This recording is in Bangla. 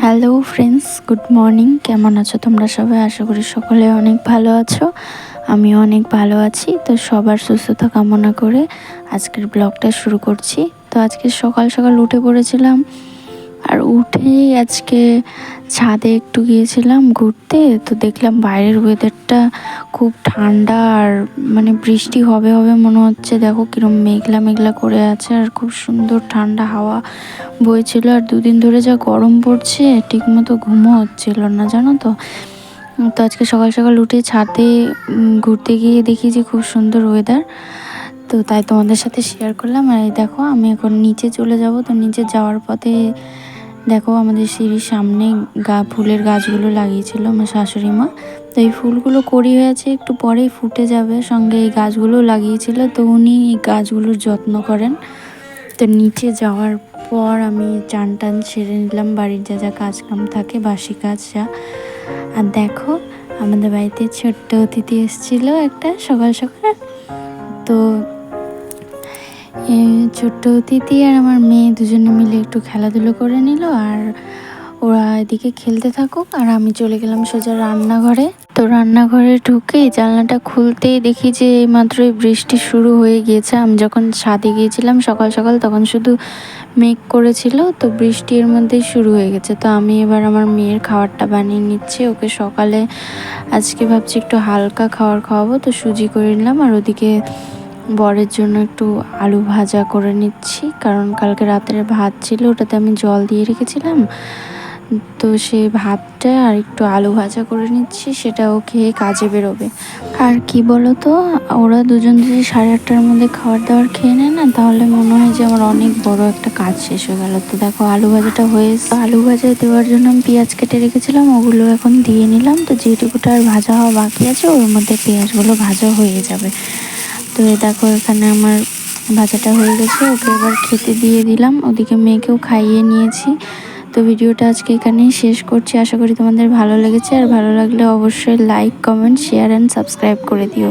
Hello friends, good morning. কেমন আছো তোমরা সবাই? আশা করি সকলে অনেক ভালো আছো। আমিও অনেক ভালো আছি। তো সবার সুস্থতা কামনা করে আজকের ব্লগটা শুরু করছি। তো আজকে সকাল সকাল উঠে পড়েছিলাম, আর উঠেই আজকে ছাদে একটু গিয়েছিলাম ঘুরতে। তো দেখলাম বাইরের ওয়েদারটা খুব ঠান্ডা, আর মানে বৃষ্টি হবে হবে মনে হচ্ছে। দেখো কিরম মেঘলা মেঘলা করে আছে, আর খুব সুন্দর ঠান্ডা হাওয়া বইছিল। আর দুদিন ধরে যা গরম পড়ছে, ঠিকমতো ঘুমও হচ্ছিল না, জানো তো। তো আজকে সকাল সকাল উঠে ছাদে ঘুরতে গিয়ে দেখি যে খুব সুন্দর ওয়েদার। তো তাই তোমাদের সাথে শেয়ার করলাম। আর এই দেখো আমি এখন নিচে চলে যাব। তো নিচে যাওয়ার পথে দেখো আমাদের সিঁড়ির সামনে ফুলের গাছগুলো লাগিয়েছিল আমার শাশুড়ি মা। তো এই ফুলগুলো কড়ি হয়েছে, একটু পরেই ফুটে যাবে। সঙ্গে এই গাছগুলো লাগিয়েছিল, তো উনি এই গাছগুলোর যত্ন করেন। তো নিচে যাওয়ার পর আমি চান টান সেরে নিলাম, বাড়ির যা যা কাজ কাম থাকে, বাসি কাজ যা। আর দেখো আমাদের বাড়িতে ছোট্ট অতিথি এসেছিলো একটা সকাল সকাল। তো ছোট্ট অতিথি আর আমার মেয়ে দুজনে মিলে একটু খেলাধুলো করে নিল, আর ওরা এদিকে খেলতে থাকুক, আর আমি চলে গেলাম সোজা রান্নাঘরে। তো রান্নাঘরে ঢুকে জানলাটা খুলতেই দেখি যে মাত্রই বৃষ্টি শুরু হয়ে গিয়েছে। আমি যখন ছাদে গিয়েছিলাম সকাল সকাল তখন শুধু মেঘ করেছিল, তো বৃষ্টি এর মধ্যেই শুরু হয়ে গেছে। তো আমি এবার আমার মেয়ের খাবারটা বানিয়ে নিচ্ছি। ওকে সকালে আজকে ভাবছি একটু হালকা খাবার খাওয়াবো, তো সুজি করে নিলাম। আর ওদিকে বরের জন্য একটু আলু ভাজা করে নিচ্ছি, কারণ কালকে রাতের ভাত ছিল, ওটাতে আমি জল দিয়ে রেখেছিলাম। তো সেই ভাতটা আর একটু আলু ভাজা করে নিচ্ছি, সেটাও খেয়ে কাজে বেরোবে। আর কি বলো তো, ওরা দুজন যদি 8:30টার মধ্যে খাবার দাবার খেয়ে নেয় না, তাহলে মনে হয় যে আমার অনেক বড় একটা কাজ শেষ হয়ে গেল। তো দেখো আলু ভাজাটা হয়ে আলু ভাজা দেওয়ার জন্য আমি পেঁয়াজ কেটে রেখেছিলাম, ওগুলো এখন দিয়ে নিলাম। তো যেটুকুটা আর ভাজা হওয়া বাকি আছে ওর মধ্যে পেঁয়াজগুলো ভাজা হয়ে যাবে। তো দেখো এখানে আমার ভাজাটা হয়ে গেছে, ওকে এবার খেতে দিয়ে দিলাম। ওদিকে মেয়েকেও খাইয়ে নিয়েছি। তো ভিডিওটা আজকে এখানেই শেষ করছি। আশা করি তোমাদের ভালো লেগেছে, আর ভালো লাগলে অবশ্যই like, comment, share and subscribe করে দিও।